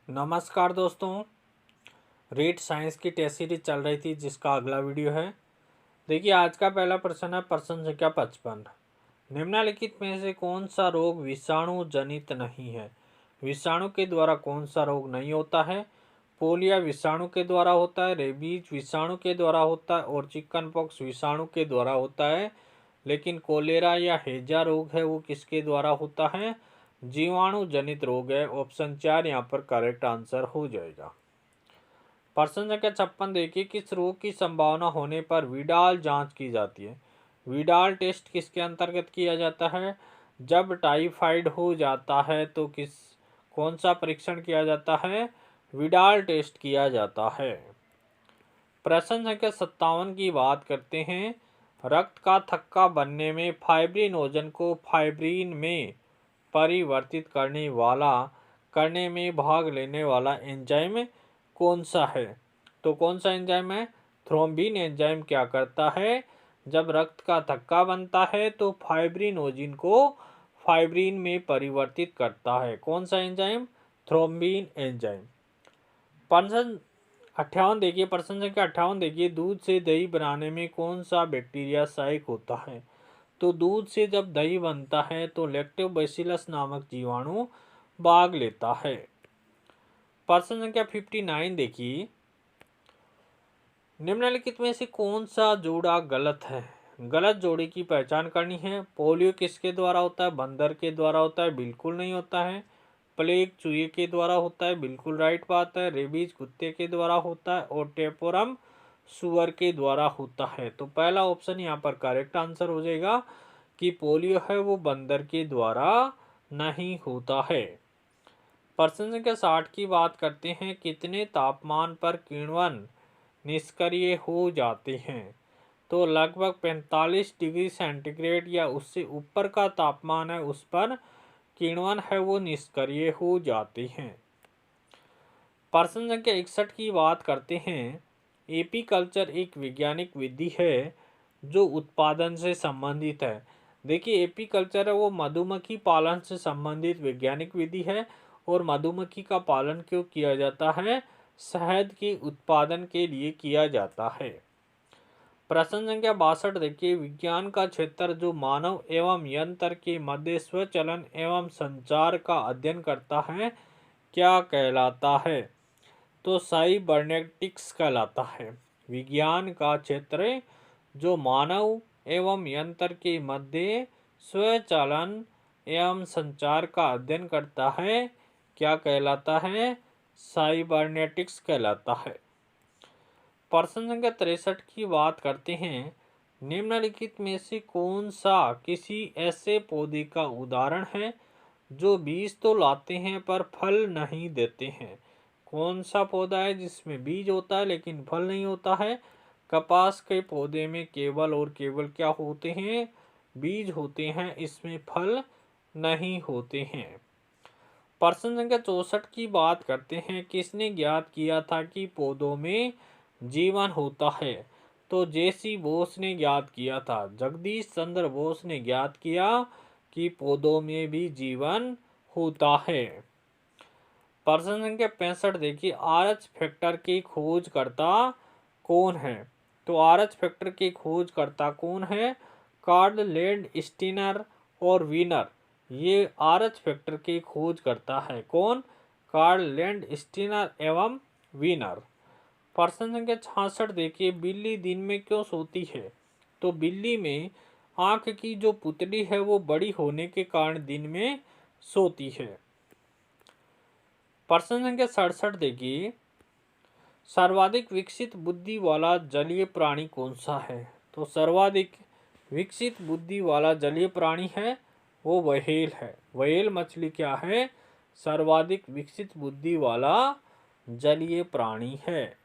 नमस्कार दोस्तों। Read science की टेस्ट सीरीज चल रही थी जिसका अगला वीडियो है। देखिए आज का पहला प्रश्न है प्रश्न संख्या 55। निम्नलिखित में से कौन सा रोग विषाणु जनित नहीं है। विषाणु के द्वारा कौन सा रोग नहीं होता है। पोलियो विषाणु के द्वारा होता है, रेबीज विषाणु के द्वारा होता है और चिकन पॉक्स विषाणु के द्वारा होता है। लेकिन कोलेरा या हैजा रोग है वो किसके द्वारा होता है। जीवाणु जनित रोग है। ऑप्शन 4 यहाँ पर करेक्ट आंसर हो जाएगा। प्रश्न संख्या 56 देखिए, किस रोग की संभावना होने पर विडाल जांच की जाती है। विडाल टेस्ट किसके अंतर्गत किया जाता है। जब टाइफाइड हो जाता है तो कौन सा परीक्षण किया जाता है। विडाल टेस्ट किया जाता है। प्रश्न संख्या 57 की बात करते हैं। रक्त का थक्का बनने में फाइब्रिनोजन को फाइब्रिन में परिवर्तित करने में भाग लेने वाला एंजाइम कौन सा है। तो कौन सा एंजाइम है। थ्रोम्बिन एंजाइम क्या करता है। जब रक्त का थक्का बनता है तो फाइब्रिनोजिन को फाइब्रिन में परिवर्तित करता है। कौन सा एंजाइम। Thrombin enzyme. प्रश्न 58 देखिए, प्रश्न संख्या 58 देखिए, दूध से दही बनाने में कौन सा बैक्टीरिया सहायक होता है। तो दूध से जब दही बनता है तो लैक्टोबैसिलस नामक जीवाणु भाग लेता है। प्रश्न संख्या 59 देखिए, निम्नलिखित में से कौन सा जोड़ा गलत है। गलत जोड़े की पहचान करनी है। पोलियो किसके द्वारा होता है। बंदर के द्वारा होता है, बिल्कुल नहीं होता है। प्लेग चूहे के द्वारा होता है, बिल्कुल राइट बात है। रेबीज कुत्ते के द्वारा होता है और टेपोरम सुअर के द्वारा होता है। तो पहला ऑप्शन यहाँ पर करेक्ट आंसर हो जाएगा कि पोलियो है वो बंदर के द्वारा नहीं होता है। प्रश्न संख्या 60 की बात करते हैं। कितने तापमान पर किण्वन निष्क्रिय हो जाते हैं। तो लगभग 45 डिग्री सेंटीग्रेड या उससे ऊपर का तापमान है उस पर किण्वन है वो निष्क्रिय हो जाते हैं। प्रश्न संख्या 61 की बात करते हैं। एपीकल्चर एक वैज्ञानिक विधि है जो उत्पादन से संबंधित है। देखिए एपीकल्चर है वो मधुमक्खी पालन से संबंधित वैज्ञानिक विधि है। और मधुमक्खी का पालन क्यों किया जाता है। शहद के उत्पादन के लिए किया जाता है। प्रश्न संख्या 62 देखिए, विज्ञान का क्षेत्र जो मानव एवं यंत्र के मध्य स्वचलन एवं संचार का अध्ययन करता है क्या कहलाता है। तो साइबरनेटिक्स कहलाता है। विज्ञान का क्षेत्र जो मानव एवं यंत्र के मध्य स्वचालन एवं संचार का अध्ययन करता है क्या कहलाता है। साइबरनेटिक्स कहलाता है। प्रश्न संख्या 63 की बात करते हैं। निम्नलिखित में से कौन सा किसी ऐसे पौधे का उदाहरण है जो बीज तो लाते हैं पर फल नहीं देते हैं। कौन सा पौधा है जिसमें बीज होता है लेकिन फल नहीं होता है। कपास के पौधे में केवल और केवल क्या होते हैं, बीज होते हैं, इसमें फल नहीं होते हैं। प्रश्न संख्या 64 की बात करते हैं। किसने ज्ञात किया था कि पौधों में जीवन होता है। तो जेसी बोस ने ज्ञात किया था। जगदीश चंद्र बोस ने ज्ञात किया कि पौधों में भी जीवन होता है। प्रश्न संख्या 65 देखिए, आरएच फैक्टर की खोजकर्ता कौन है। तो आरएच फैक्टर के खोजकर्ता कौन है। कार्ल लैंडस्टीनर और वीनर, ये आरएच फैक्टर के खोजकर्ता है। कौन। कार्ल लैंडस्टीनर एवं वीनर। प्रश्न संख्या 66 देखिए, बिल्ली दिन में क्यों सोती है। तो बिल्ली में आंख की जो पुतली है वो बड़ी होने के कारण दिन में सोती है। प्रश्न संख्या 67 देखिए, सर्वाधिक विकसित बुद्धि वाला जलीय प्राणी कौन सा है। तो सर्वाधिक विकसित बुद्धि वाला जलीय प्राणी है वो व्हेल है। व्हेल मछली क्या है, सर्वाधिक विकसित बुद्धि वाला जलीय प्राणी है।